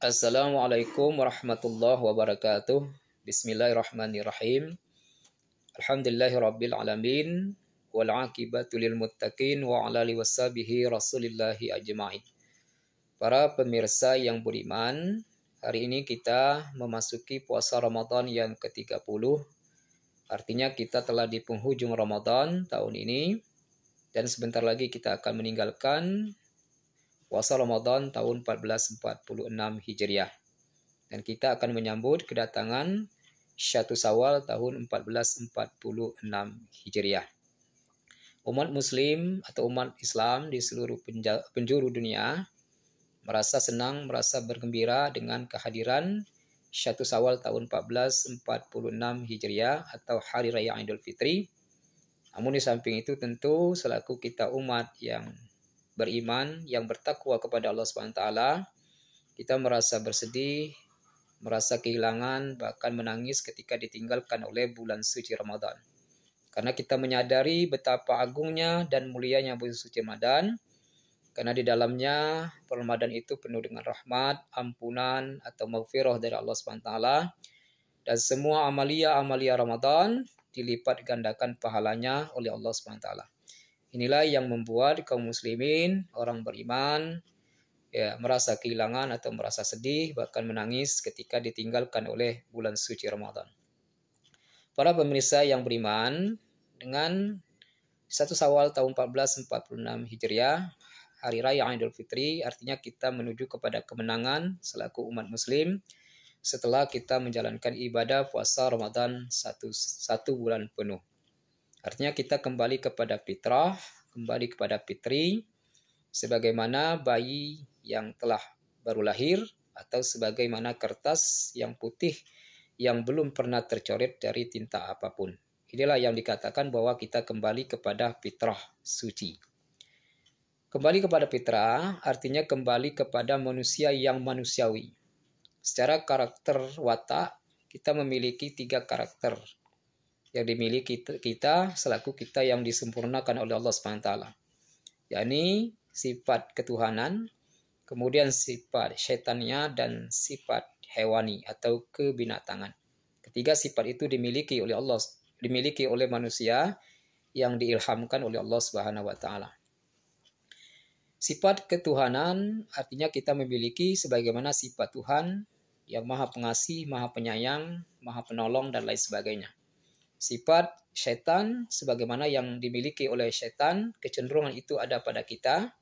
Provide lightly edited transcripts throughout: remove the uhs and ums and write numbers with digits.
Assalamualaikum warahmatullahi wabarakatuh. Bismillahirrahmanirrahim. Alhamdulillahirabbil alamin wal aqibatu lil muttaqin wa ala alihi washabihi rasulillahi ajmain. Para pemirsa yang beriman, hari ini kita memasuki puasa Ramadan yang ke-30. Artinya kita telah di penghujung Ramadan tahun ini dan sebentar lagi kita akan meninggalkan puasa Ramadan tahun 1446 Hijriah. Dan kita akan menyambut kedatangan Syatu Syawal tahun 1446 Hijriah. Umat Muslim atau umat Islam di seluruh penjuru dunia merasa senang, merasa bergembira dengan kehadiran Syatu Syawal tahun 1446 Hijriah atau Hari Raya Idul Fitri. Namun di samping itu tentu selaku kita umat yang beriman, yang bertakwa kepada Allah SWT, kita merasa bersedih, merasa kehilangan, bahkan menangis ketika ditinggalkan oleh bulan suci Ramadan. Karena kita menyadari betapa agungnya dan mulianya bulan suci Ramadan, karena di dalamnya Ramadan itu penuh dengan rahmat, ampunan atau maghfirah dari Allah SWT, dan semua amalia Ramadan dilipat gandakan pahalanya oleh Allah SWT. Inilah yang membuat kaum muslimin, orang beriman, merasa kehilangan atau merasa sedih, bahkan menangis ketika ditinggalkan oleh bulan suci Ramadan. Para pemirsa yang beriman, dengan 1 Syawal tahun 1446 Hijriah, Hari Raya Idul Fitri, artinya kita menuju kepada kemenangan selaku umat muslim setelah kita menjalankan ibadah puasa Ramadan satu bulan penuh. Artinya kita kembali kepada fitrah, kembali kepada fitri, sebagaimana bayi yang telah baru lahir atau sebagaimana kertas yang putih yang belum pernah tercoret dari tinta apapun. Inilah yang dikatakan bahwa kita kembali kepada fitrah suci. Kembali kepada fitrah artinya kembali kepada manusia yang manusiawi. Secara karakter watak, kita memiliki 3 karakter yang dimiliki kita selaku kita yang disempurnakan oleh Allah SWT, yakni sifat ketuhanan, kemudian sifat syaitannya, dan sifat hewani atau kebinatangan. Ketiga sifat itu dimiliki oleh manusia yang diilhamkan oleh Allah SWT. Sifat ketuhanan artinya kita memiliki sebagaimana sifat Tuhan yang Maha Pengasih, Maha Penyayang, Maha Penolong, dan lain sebagainya. Sifat syaitan sebagaimana yang dimiliki oleh syaitan, kecenderungan itu ada pada kita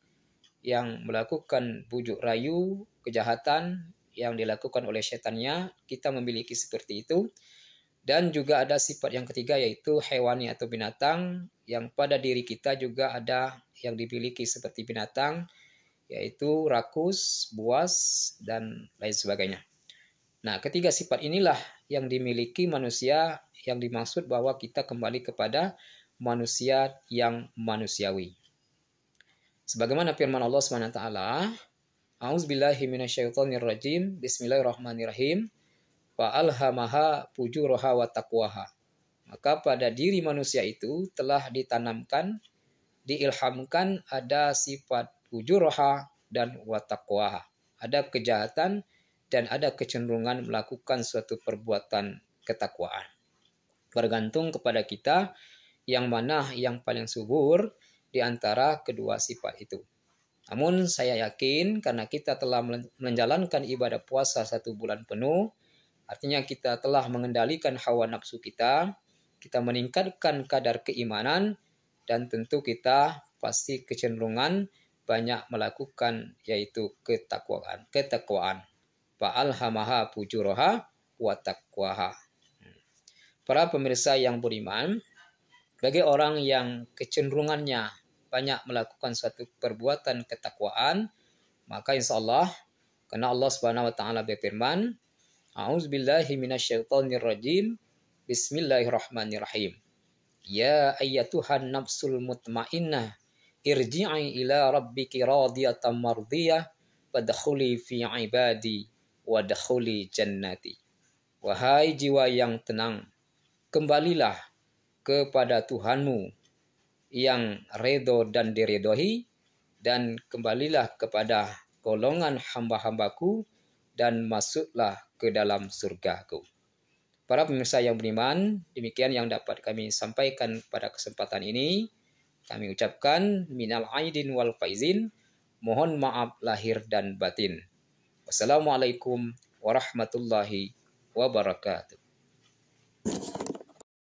yang melakukan bujuk rayu, kejahatan yang dilakukan oleh syaitannya, kita memiliki seperti itu. Dan juga ada sifat yang ketiga yaitu hewani atau binatang yang pada diri kita juga ada yang dimiliki seperti binatang, yaitu rakus, buas, dan lain sebagainya. Nah, ketiga sifat inilah yang dimiliki manusia yang dimaksud bahwa kita kembali kepada manusia yang manusiawi. Sebagaimana firman Allah SWT, A'udzubillahi minasyaitonirrajim, Bismillahirrahmanirrahim, Fa'alhamaha fujuraha wa taqwaha. Maka pada diri manusia itu telah ditanamkan, diilhamkan ada sifat fujuraha dan wa taqwaha. Ada kejahatan dan ada kecenderungan melakukan suatu perbuatan ketakwaan. Bergantung kepada kita yang mana yang paling subur di antara kedua sifat itu. Namun saya yakin karena kita telah menjalankan ibadah puasa 1 bulan penuh, artinya kita telah mengendalikan hawa nafsu kita meningkatkan kadar keimanan, dan tentu kita pasti kecenderungan banyak melakukan yaitu ketakwaan. Fa'alhamaha fujuraha wa taqwaha. Para pemirsa yang beriman, bagi orang yang kecenderungannya banyak melakukan suatu perbuatan ketakwaan, maka insya Allah, karena Allah Subhanahu wa taala berfirman, A'udzubillahi minasyaitonirrajim, Bismillahirrahmanirrahim. Ya ayyatuhan nafsul mutmainnah, irji'i ila rabbiki radiyatan mardiyah, wadkhuli fi ibadi wadkhuli jannati. Wahai jiwa yang tenang, kembalilah kepada Tuhanmu yang redho dan diridhoi, dan kembalilah kepada golongan hamba-hambaku dan masuklah ke dalam surgaku. Para pemirsa yang beriman, demikian yang dapat kami sampaikan pada kesempatan ini. Kami ucapkan minal aidin wal faizin, mohon maaf lahir dan batin. Wassalamualaikum warahmatullahi wabarakatuh.